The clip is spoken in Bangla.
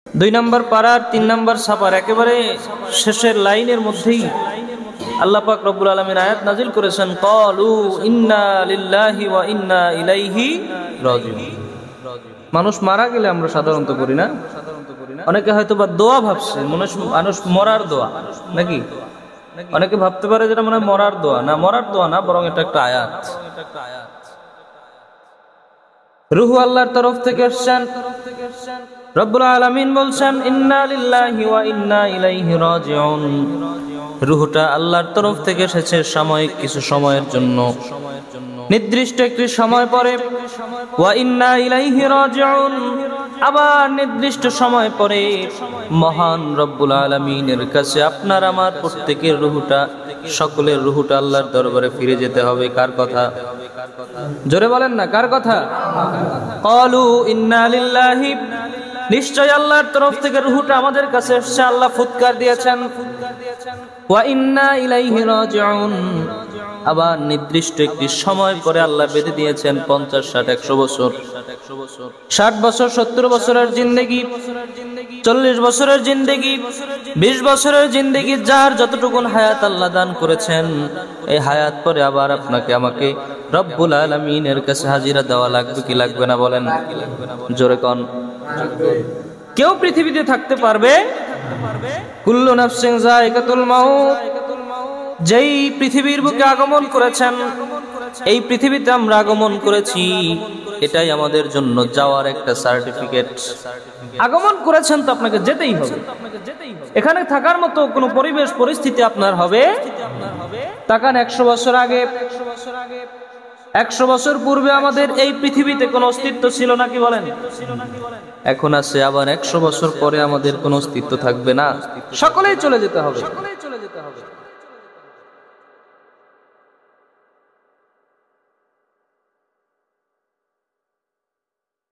দুই নম্বর পারার ৩ নম্বর ছাপার একেবারে শেষের লাইনের মধ্যেই আল্লাহ পাক রব্বুল আলামিন আয়াত নাজিল করেছেন, ক্বালু ইন্না লিল্লাহি ওয়া ইন্না ইলাইহি রাজিউন। মানুষ মারা গেলে আমরা সাধারণত করি না, অনেকে হয়তো বা দোয়া ভাবছে, মানুষ মরার দোয়া নাকি, অনেকে ভাবতে পারে যেটা মনে হয় মরার দোয়া। না, মরার দোয়া না, বরং এটা একটা আয়াত। রূহ আল্লাহর তরফ থেকে আসছেন। রব্বুল আলামিন বলছেন, ইন্না লিল্লাহি ওয়া ইন্না ইলাইহি রাজিউন। রূহটা আল্লাহর তরফ থেকে এসেছে সাময়িক কিছু সময়ের জন্য, নির্দিষ্ট একটি সময় পরে। ওয়া ইন্না ইলাইহি রাজিউন, আবার নির্দিষ্ট সময় পরে মহান রব্বুল আলামিনের কাছে আপনার আমার প্রত্যেকের রূহটা, সকলের রূহটা আল্লাহর দরবারে ফিরে যেতে হবে। কার কথা? জোরে বলেন না, কার কথা? ক্বালু ইন্না লিল্লাহি, নিশ্চয় আল্লাহর তরফ থেকে রূহটা আমাদের কাছে এসেছে, আল্লাহ ফুৎকার দিয়েছেন। ওয়া ইন্না ইলাইহি রাজিউন, আবার নির্দিষ্ট একটি সময় পরে আল্লাহ বেঁধে দিয়েছেন 50, 60, 100 বছর, 60 বছর, 70 বছরের জিন্দেগি, 40 বছরের জিন্দেগি, 20 বছরের জিন্দেগি, যার যতটুকুন হায়াত আল্লাহ দান করেছেন, এই হায়াত পরে আবার আপনাকে আমাকে রব্বুল আলামিনের কাছে হাজিরা দেওয়া লাগবে কি লাগবে না বলেন? জোরে কোন। কেউ পৃথিবীতে থাকতে পারবে? কুল্লু নাফসিন যায়িকাতুল মাউত, যেই পৃথিবীর বুকে আগমন করেছেন, এই পৃথিবীতে আমরা আগমন করেছি, এটাই আমাদের জন্য যাওয়ার একটা সার্টিফিকেট। আগমন করেছেন তো আপনাকে যেতেই হবে। এখানে থাকার মতো কোনো পরিবেশ পরিস্থিতি আপনার হবে? তাকান 100 বছর আগে, 100 বছর পূর্বে আমাদের এই পৃথিবীতে কোনো অস্তিত্ব ছিল নাকি বলেন? এখন আছে, আবার 100 বছর পরে আমাদের কোনো অস্তিত্ব থাকবে না, সকলেই চলে যেতে হবে।